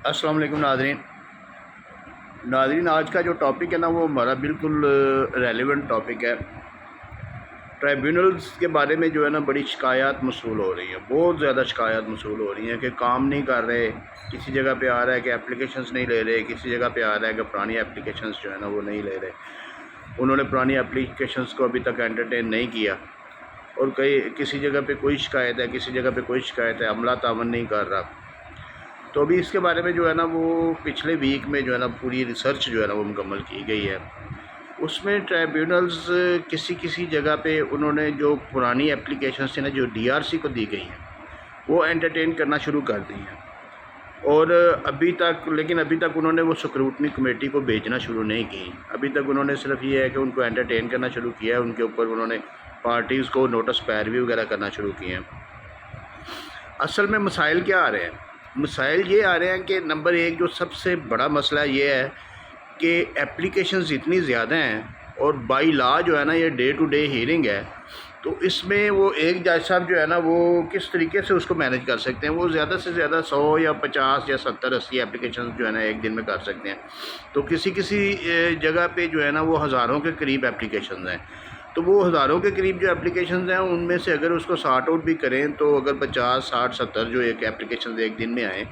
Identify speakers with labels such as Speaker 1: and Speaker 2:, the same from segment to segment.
Speaker 1: السلام علیکم ناظرین، آج کا جو ٹاپک ہے نا وہ ہمارا بالکل ریلیونٹ ٹاپک ہے۔ ٹرائیبیونلز کے بارے میں جو ہے نا بڑی شکایات موصول ہو رہی ہیں، بہت زیادہ شکایات موصول ہو رہی ہیں کہ کام نہیں کر رہے۔ کسی جگہ پہ آ رہا ہے کہ اپلیکیشنز نہیں لے رہے، کسی جگہ پہ آ رہا ہے کہ پرانی اپلیکیشنز جو ہے نا وہ نہیں لے رہے۔ انہوں نے پرانی اپلیکیشنز کو ابھی تک انٹرٹین نہیں کیا، اور کسی جگہ پہ کوئی شکایت ہے، کسی جگہ پہ کوئی شکایت ہے، عملہ تعاون نہیں کر رہا۔ تو ابھی اس کے بارے میں جو ہے نا وہ پچھلے ویک میں جو ہے نا پوری ریسرچ جو ہے نا وہ مکمل کی گئی ہے۔ اس میں ٹرائیبیونلز کسی جگہ پہ انہوں نے جو پرانی اپلیکیشنز تھیں نا جو ڈی آر سی کو دی گئی ہیں وہ انٹرٹین کرنا شروع کر دی ہیں، اور ابھی تک انہوں نے وہ سکروٹنی کمیٹی کو بھیجنا شروع نہیں کی۔ ابھی تک انہوں نے صرف یہ ہے کہ ان کو انٹرٹین کرنا شروع کیا ہے، ان کے اوپر انہوں نے پارٹیز کو نوٹس پیروی وغیرہ کرنا شروع کیے ہیں۔ اصل میں مسائل کیا آ رہے ہیں؟ مسائل یہ آ رہے ہیں کہ نمبر ایک جو سب سے بڑا مسئلہ یہ ہے کہ اپلیکیشنز اتنی زیادہ ہیں، اور بائی لا جو ہے نا یہ ڈے ٹو ڈے ہیئرنگ ہے، تو اس میں وہ ایک جج صاحب جو ہے نا وہ کس طریقے سے اس کو مینیج کر سکتے ہیں؟ وہ زیادہ سے زیادہ 100 یا 50 یا 70 80 اپلیکیشنز جو ہے نا ایک دن میں کر سکتے ہیں۔ تو کسی جگہ پہ جو ہے نا وہ ہزاروں کے قریب اپلیکیشنز ہیں، تو وہ ہزاروں کے قریب جو اپلیکیشنز ہیں ان میں سے اگر اس کو سارٹ آؤٹ بھی کریں تو اگر 50 60 70 جو ایک اپلیکیشنز ایک دن میں آئیں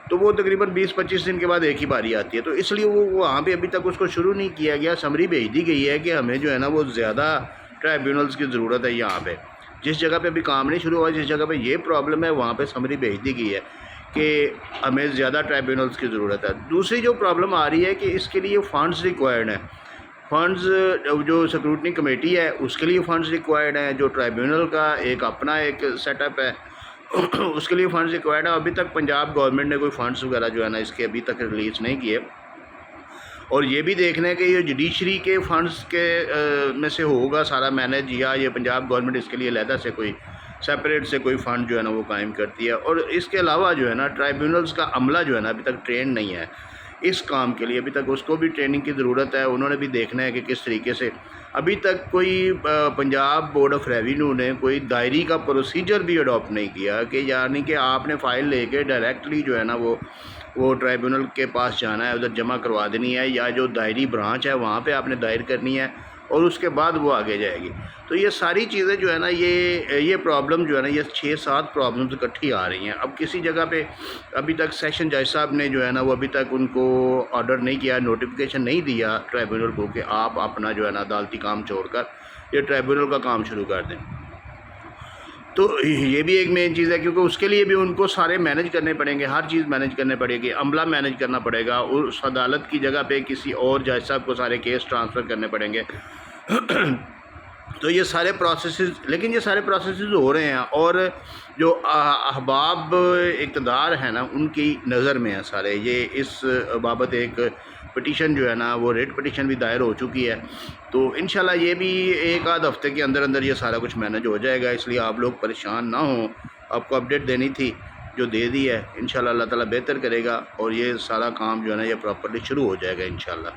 Speaker 1: تو وہ تقریباً 20 25 دن کے بعد ایک ہی باری آتی ہے۔ تو اس لیے وہ وہاں پہ ابھی تک اس کو شروع نہیں کیا گیا۔ سمری بھیج دی گئی ہے کہ ہمیں جو ہے نا وہ زیادہ ٹرائیبیونلز کی ضرورت ہے یہاں پہ، جس جگہ پہ ابھی کام نہیں شروع ہوا، جس جگہ پہ یہ پرابلم ہے وہاں پہ سمری بھیج دی گئی ہے کہ ہمیں زیادہ ٹرائیبیونلز کی ضرورت ہے۔ دوسری جو پرابلم آ رہی ہے کہ اس کے لیے فنڈز ریکوائرڈ ہیں۔ فنڈز جو سیکورٹی کمیٹی ہے اس کے لیے فنڈز ریکوائرڈ ہیں، جو ٹرائیبیونل کا اپنا ایک سیٹ اپ ہے اس کے لیے فنڈز ریکوائرڈ ہے۔ ابھی تک پنجاب گورنمنٹ نے کوئی فنڈز وغیرہ جو ہے نا اس کے ابھی تک ریلیز نہیں کیے، اور یہ بھی دیکھنا ہے کہ یہ جوڈیشری کے فنڈز کے میں سے ہوگا سارا مینیج، یا یہ پنجاب گورنمنٹ اس کے لیے علیحدہ سے کوئی سیپریٹ سے کوئی فنڈ جو ہے نا وہ قائم کرتی ہے۔ اور اس کے علاوہ جو ہے نا ٹرائیبیونلز کا عملہ جو ہے نا ابھی تک ٹرینڈ نہیں ہے اس کام کے لیے، ابھی تک اس کو بھی ٹریننگ کی ضرورت ہے۔ انہوں نے بھی دیکھنا ہے کہ کس طریقے سے ابھی تک کوئی پنجاب بورڈ آف ریونیو نے کوئی دائری کا پروسیجر بھی اڈاپٹ نہیں کیا، کہ یعنی کہ آپ نے فائل لے کے ڈائریکٹلی جو ہے نا وہ ٹرائیبیونل کے پاس جانا ہے، ادھر جمع کروا دینی ہے، یا جو دائری برانچ ہے وہاں پہ آپ نے دائر کرنی ہے، اور اس کے بعد وہ آگے جائے گی۔ تو یہ ساری چیزیں جو ہے نا یہ پرابلم جو ہے نا یہ 6 7 پرابلمز اکٹھی آ رہی ہیں۔ اب کسی جگہ پہ ابھی تک سیشن جج صاحب نے جو ہے نا وہ ابھی تک ان کو آرڈر نہیں کیا، نوٹیفیکیشن نہیں دیا ٹرائیبیونل کو کہ آپ اپنا جو ہے نا عدالتی کام چھوڑ کر یہ ٹرائیبیونل کا کام شروع کر دیں۔ تو یہ بھی ایک مین چیز ہے، کیونکہ اس کے لیے بھی ان کو سارے مینیج کرنے پڑیں گے، ہر چیز مینیج کرنے پڑے گی، عملہ مینیج کرنا پڑے گا، اور اس عدالت کی جگہ پہ کسی اور جج صاحب کو سارے کیس ٹرانسفر کرنے پڑیں گے۔ تو یہ سارے پروسیسز ہو رہے ہیں، اور جو احباب اقتدار ہیں نا ان کی نظر میں ہیں سارے۔ یہ اس بابت ایک پٹیشن جو ہے نا وہ ریٹ پٹیشن بھی دائر ہو چکی ہے، تو انشاءاللہ یہ بھی ایک آدھ ہفتے کے اندر یہ سارا کچھ مینیج ہو جائے گا۔ اس لیے آپ لوگ پریشان نہ ہوں، آپ کو اپڈیٹ دینی تھی جو دے دی ہے۔ انشاءاللہ اللہ تعالیٰ بہتر کرے گا، اور یہ سارا کام جو ہے نا یہ پراپرلی شروع ہو جائے گا انشاءاللہ۔